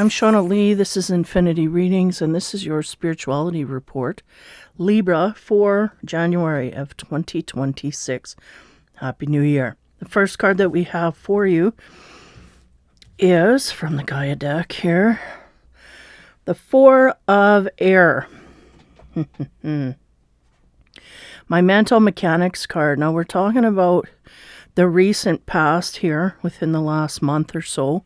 I'm Shawna Lee. This is Infinity Readings, and this is your spirituality report. Libra for January of 2026. Happy New Year. The first card that we have for you is from the Gaia deck here. The Four of Air. My mental mechanics card. Now we're talking about the recent past here within the last month or so.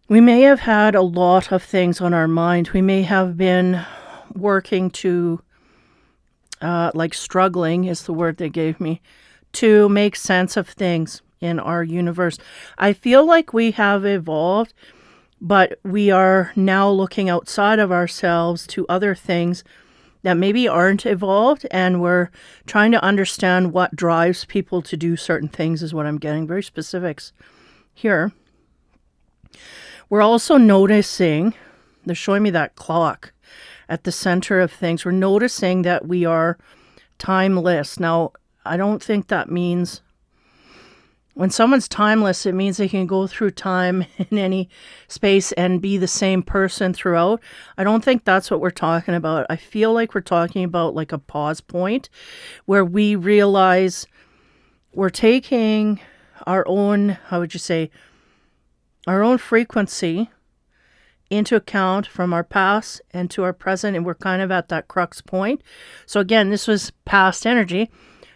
We may have had a lot of things on our mind. We may have been working to, struggling is the word they gave me, to make sense of things in our universe. I feel like we have evolved, but we are now looking outside of ourselves to other things that maybe aren't evolved, and we're trying to understand what drives people to do certain things is what I'm getting. Very specifics here. We're also noticing, they're showing me that clock at the center of things. We're noticing that we are timeless. Now, I don't think that means, when someone's timeless, it means they can go through time in any space and be the same person throughout. I don't think that's what we're talking about. I feel like we're talking about like a pause point where we realize we're taking our own, how would you say, our own frequency into account from our past and to our present, and we're kind of at that crux point. So again, this was past energy.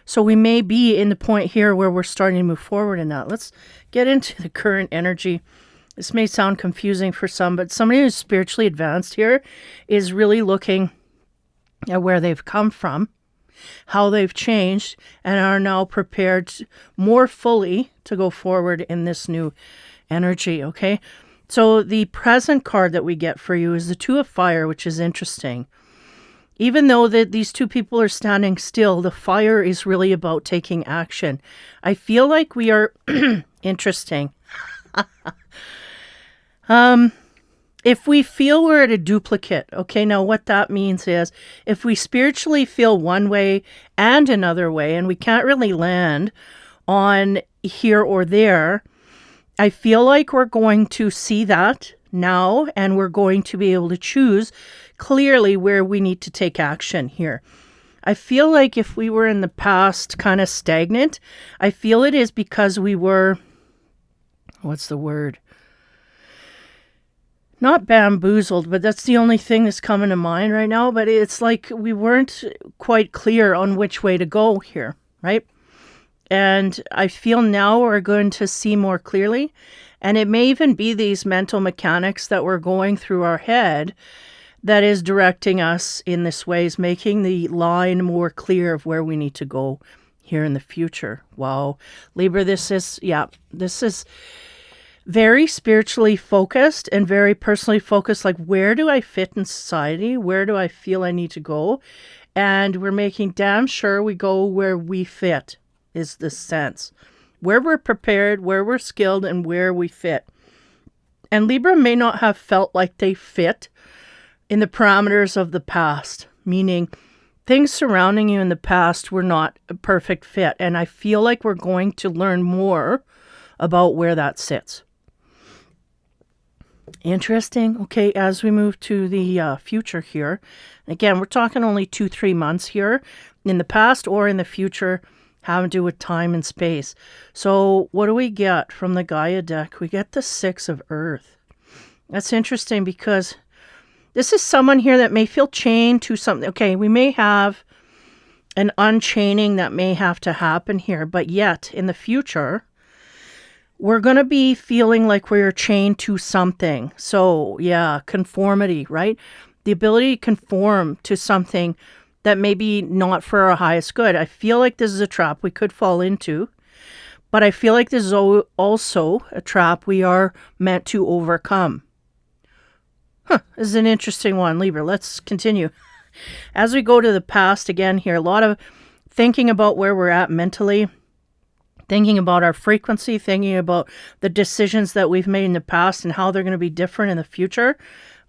So we may be in the point here where we're starting to move forward in that. Let's get into the current energy. This may sound confusing for some, but somebody who's spiritually advanced here is really looking at where they've come from, how they've changed, and are now prepared more fully to go forward in this new energy, okay? So the present card that we get for you is the Two of Fire, which is interesting. Even though that these two people are standing still, the fire is really about taking action. I feel like we are interesting. If we feel we're at a duplicate, okay, now what that means is if we spiritually feel one way and another way, and we can't really land on here or there, I feel like we're going to see that now, and we're going to be able to choose clearly where we need to take action here. I feel like if we were in the past kind of stagnant, I feel it is because we were, what's the word? Not bamboozled, but that's the only thing that's coming to mind right now. But it's like we weren't quite clear on which way to go here, right? And I feel now we're going to see more clearly. And it may even be these mental mechanics that we're going through our head that is directing us in this way, is making the line more clear of where we need to go here in the future. Wow. Libra, this is very spiritually focused and very personally focused. Like, where do I fit in society? Where do I feel I need to go? And we're making damn sure we go where we fit, is the sense. Where we're prepared, where we're skilled, and where we fit. And Libra may not have felt like they fit in the parameters of the past, meaning things surrounding you in the past were not a perfect fit. And I feel like we're going to learn more about where that sits. Interesting. Okay, as we move to the future here, again, we're talking only 2-3 months here in the past or in the future, having to do with time and space. So what do we get from the Gaia deck? We get the Six of Earth. That's interesting because this is someone here that may feel chained to something. Okay, we may have an unchaining that may have to happen here, but yet in the future, we're going to be feeling like we're chained to something. So yeah, conformity, right? The ability to conform to something that may be not for our highest good. I feel like this is a trap we could fall into, but I feel like this is also a trap we are meant to overcome. This is an interesting one, Libra. Let's continue. As we go to the past again here, a lot of thinking about where we're at mentally, thinking about our frequency, thinking about the decisions that we've made in the past and how they're going to be different in the future.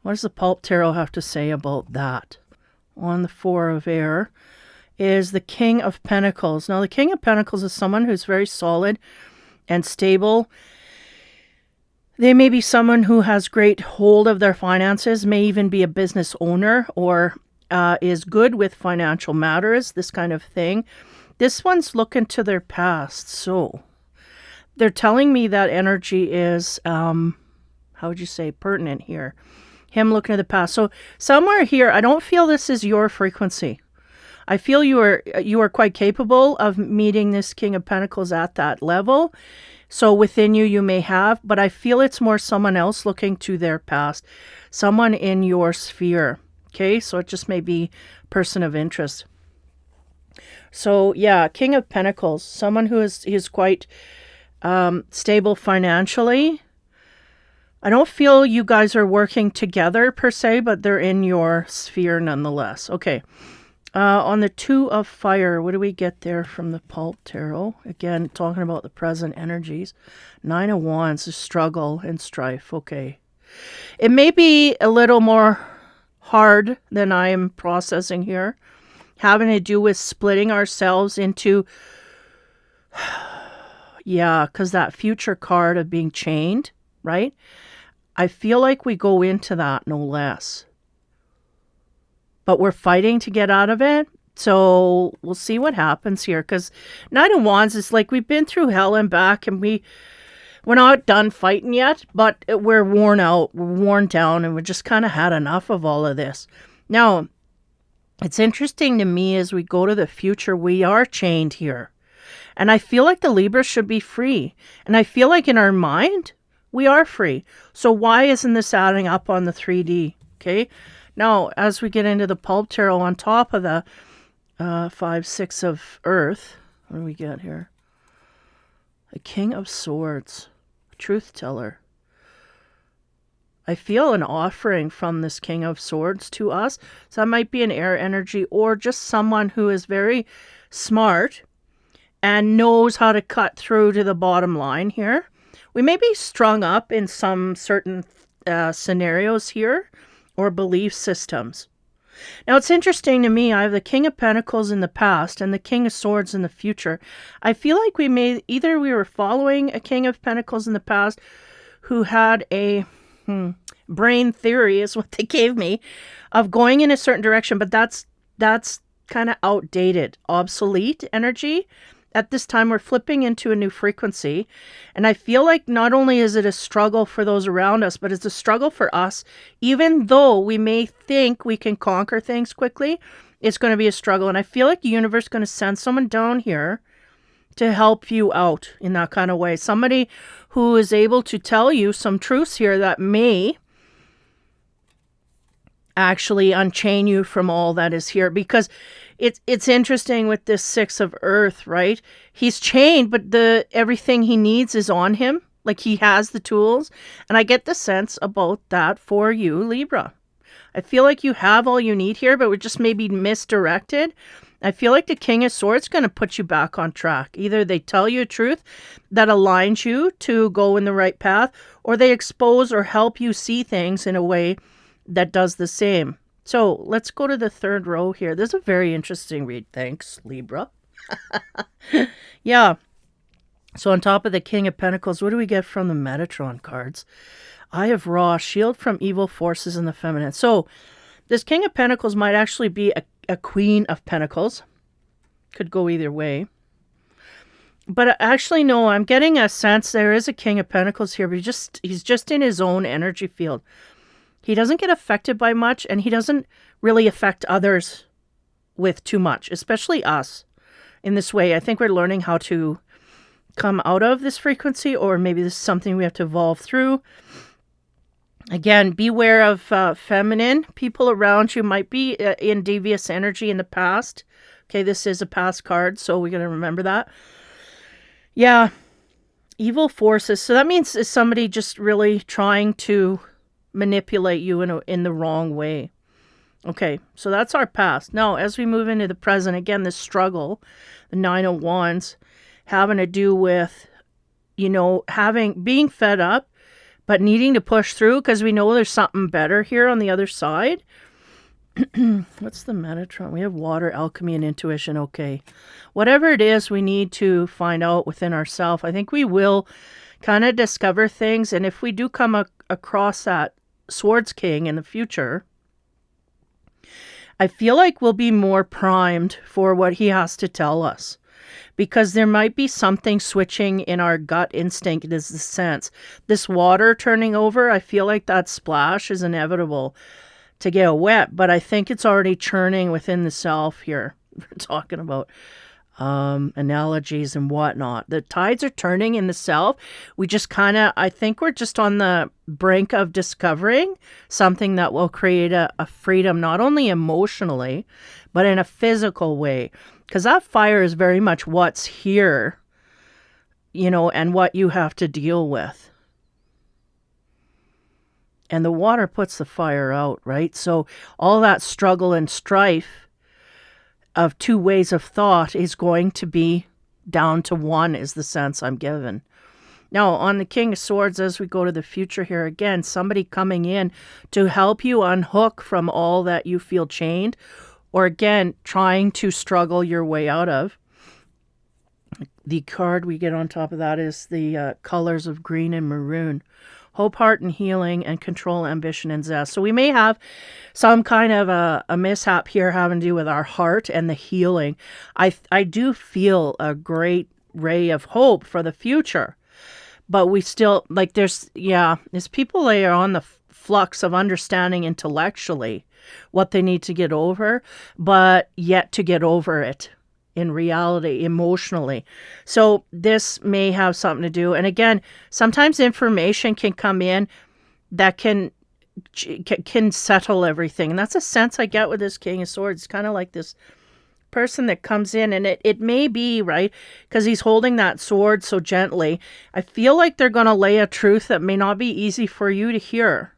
What does the Pulp Tarot have to say about that? On the Four of Air is the King of Pentacles. Now, the King of Pentacles is someone who's very solid and stable. They may be someone who has great hold of their finances, may even be a business owner, or is good with financial matters, this kind of thing. This one's looking to their past. So they're telling me that energy is, how would you say, pertinent here? Him looking to the past. So somewhere here, I don't feel this is your frequency. I feel you are quite capable of meeting this King of Pentacles at that level. So within you, you may have, but I feel it's more someone else looking to their past, someone in your sphere. Okay, so it just may be person of interest. So yeah, King of Pentacles, someone who is quite stable financially. I don't feel you guys are working together per se, but they're in your sphere nonetheless. Okay. On the Two of Fire, what do we get there from the Pulp Tarot? Again, talking about the present energies. Nine of Wands, the struggle and strife. Okay. It may be a little more hard than I am processing here. Having to do with splitting ourselves into, yeah, because that future card of being chained, right? I feel like we go into that no less. But we're fighting to get out of it. So we'll see what happens here. Because Knight of Wands is like we've been through hell and back, and we're not done fighting yet, but we're worn out, we're worn down, and we just kind of had enough of all of this. Now, it's interesting to me as we go to the future, we are chained here. And I feel like the Libra should be free. And I feel like in our mind, we are free. So why isn't this adding up on the 3D? Okay. Now, as we get into the Pulp Tarot on top of the 5, 6 of Earth, what do we get here? The King of Swords, Truth Teller. I feel an offering from this King of Swords to us. So that might be an air energy or just someone who is very smart and knows how to cut through to the bottom line here. We may be strung up in some certain scenarios here, or belief systems. Now, it's interesting to me, I have the King of Pentacles in the past and the King of Swords in the future. I feel like we were following a King of Pentacles in the past who had a brain theory, is what they gave me, of going in a certain direction, but that's kind of outdated, obsolete energy. At this time, we're flipping into a new frequency. And I feel like not only is it a struggle for those around us, but it's a struggle for us. Even though we may think we can conquer things quickly, it's going to be a struggle. And I feel like the universe is going to send someone down here to help you out in that kind of way. Somebody who is able to tell you some truths here that may actually unchain you from all that is here, because it's interesting with this 6 of Earth, right? He's chained, but everything he needs is on him. Like he has the tools. And I get the sense about that for you, Libra. I feel like you have all you need here, but we're just maybe misdirected. I feel like the King of Swords is going to put you back on track. Either they tell you a truth that aligns you to go in the right path, or they expose or help you see things in a way that does the same. So let's go to the third row here. This is a very interesting read. Thanks, Libra. Yeah. So on top of the King of Pentacles, what do we get from the Metatron cards? Eye of Ra, shield from evil forces in the feminine. So this King of Pentacles might actually be a Queen of Pentacles. Could go either way. But actually, no, I'm getting a sense there is a King of Pentacles here, but he's just in his own energy field. He doesn't get affected by much, and he doesn't really affect others with too much, especially us in this way. I think we're learning how to come out of this frequency, or maybe this is something we have to evolve through. Again, beware of feminine. People around you might be in devious energy in the past. Okay, this is a past card, so we're going to remember that. Yeah, evil forces. So that means is somebody just really trying to manipulate you in the wrong way. Okay, so that's our past. Now, as we move into the present, again, this struggle, the 9 of Wands, having to do with, being fed up, but needing to push through because we know there's something better here on the other side. What's the Metatron? We have water, alchemy, and intuition. Okay. Whatever it is we need to find out within ourselves, I think we will kind of discover things. And if we do come across that Swords King in the future, I feel like we'll be more primed for what he has to tell us, because there might be something switching in our gut instinct. Is the sense this water turning over? I feel like that splash is inevitable to get wet, but I think it's already churning within the self here. We're talking about analogies and whatnot. The tides are turning in the self. We just I think we're just on the brink of discovering something that will create a freedom, not only emotionally, but in a physical way. Because that fire is very much what's here, and what you have to deal with. And the water puts the fire out, right? So all that struggle and strife of two ways of thought is going to be down to one, is the sense I'm given. Now, on the King of Swords, as we go to the future here, again, somebody coming in to help you unhook from all that you feel chained, or again, trying to struggle your way out of. The card we get on top of that is the colors of green and maroon. Hope, heart, and healing, and control, ambition, and zest. So we may have some kind of a mishap here having to do with our heart and the healing. I do feel a great ray of hope for the future. But we still, there's people that are on the flux of understanding intellectually what they need to get over, but yet to get over it in reality, emotionally. So this may have something to do. And again, sometimes information can come in that can settle everything. And that's a sense I get with this King of Swords. It's kind of like this person that comes in, and it may be, right, because he's holding that sword so gently. I feel like they're going to lay a truth that may not be easy for you to hear.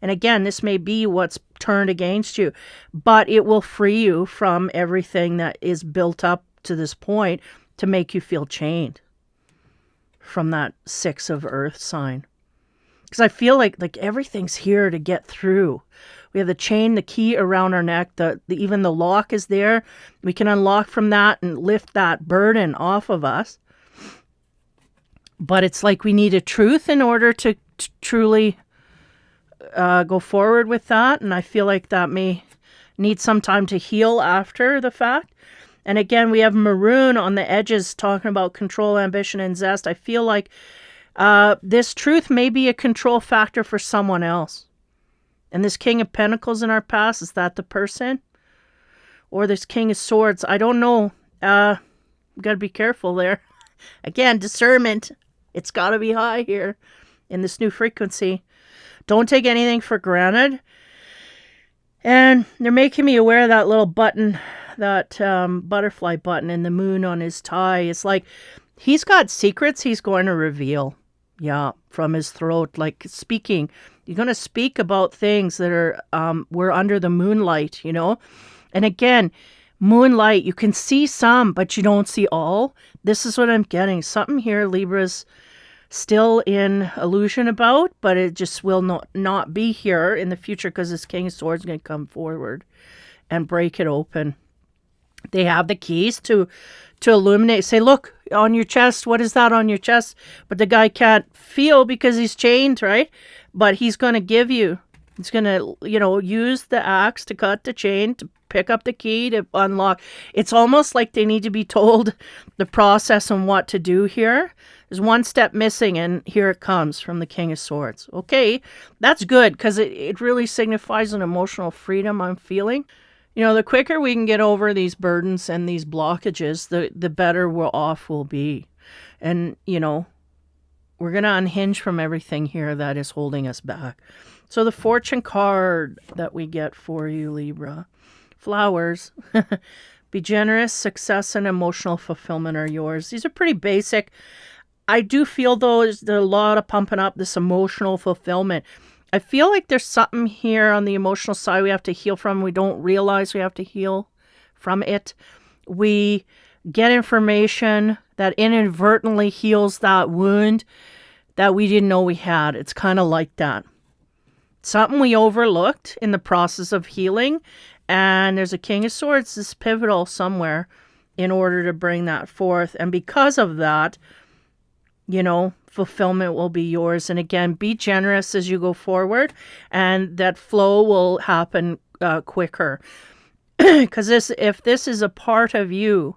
And again, this may be what's turned against you, but it will free you from everything that is built up to this point to make you feel chained from that 6 of Earth sign. Because I feel like everything's here to get through. We have the chain, the key around our neck, even the lock is there. We can unlock from that and lift that burden off of us. But it's like we need a truth in order to truly go forward with that. And I feel like that may need some time to heal after the fact. And again, we have maroon on the edges talking about control, ambition, and zest. I feel like this truth may be a control factor for someone else. And this King of Pentacles in our past, is that the person? Or this King of Swords? I don't know. Got to be careful there. Again, discernment. It's got to be high here in this new frequency. Don't take anything for granted. And they're making me aware of that little button, that butterfly button in the moon on his tie. It's like he's got secrets he's going to reveal. Yeah, from his throat, like speaking. You're going to speak about things that are, we're under the moonlight, And again, moonlight, you can see some, but you don't see all. This is what I'm getting. Something here Libra's still in illusion about, but it just will not be here in the future, because this King of Swords is going to come forward and break it open. They have the keys to illuminate. Say, look, on your chest, what is that on your chest? But the guy can't feel because he's chained, right? But he's going to give you, he's going to, use the axe to cut the chain, to pick up the key, to unlock. It's almost like they need to be told the process and what to do here. There's one step missing, and here it comes from the King of Swords. Okay, that's good, because it really signifies an emotional freedom I'm feeling. The quicker we can get over these burdens and these blockages, the better off we'll be. And, we're going to unhinge from everything here that is holding us back. So the fortune card that we get for you, Libra. Flowers. Be generous, success, and emotional fulfillment are yours. These are pretty basic. I do feel, though, there's a lot of pumping up this emotional fulfillment. I feel like there's something here on the emotional side we have to heal from. We don't realize we have to heal from it. We get information that inadvertently heals that wound that we didn't know we had. It's kind of like that. Something we overlooked in the process of healing. And there's a King of Swords, this pivotal somewhere in order to bring that forth. And because of that, fulfillment will be yours. And again, be generous as you go forward, and that flow will happen quicker. Because if this is a part of you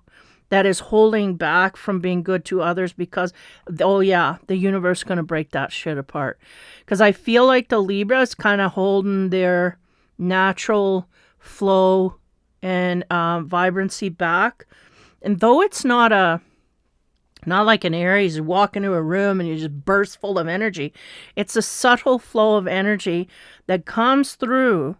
that is holding back from being good to others, because, oh yeah, the universe is going to break that shit apart. Because I feel like the Libra is kind of holding their natural flow and vibrancy back. And though it's not like an Aries, you walk into a room and you just burst full of energy. It's a subtle flow of energy that comes through,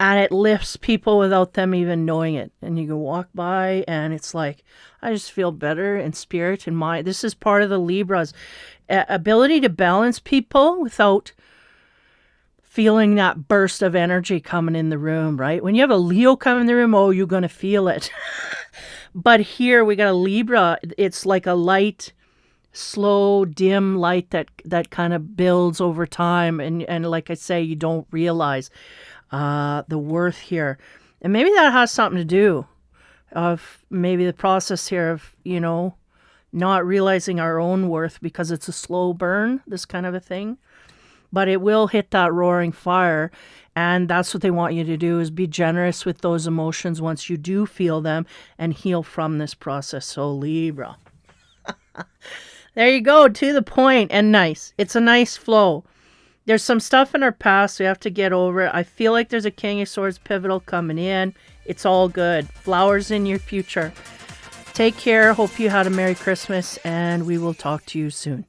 and it lifts people without them even knowing it. And you can walk by and it's like, I just feel better in spirit and mind. This is part of the Libra's ability to balance people without feeling that burst of energy coming in the room, right? When you have a Leo come in the room, oh, you're going to feel it. But here we got a Libra. It's like a light, slow, dim light that kind of builds over time. And like I say, you don't realize the worth here. And maybe that has something to do of maybe the process here of, not realizing our own worth because it's a slow burn, this kind of a thing. But it will hit that roaring fire. And that's what they want you to do, is be generous with those emotions once you do feel them and heal from this process. So Libra. There you go, to the point and nice. It's a nice flow. There's some stuff in our past we have to get over it. I feel like there's a King of Swords pivotal coming in. It's all good. Flowers in your future. Take care. Hope you had a Merry Christmas, and we will talk to you soon.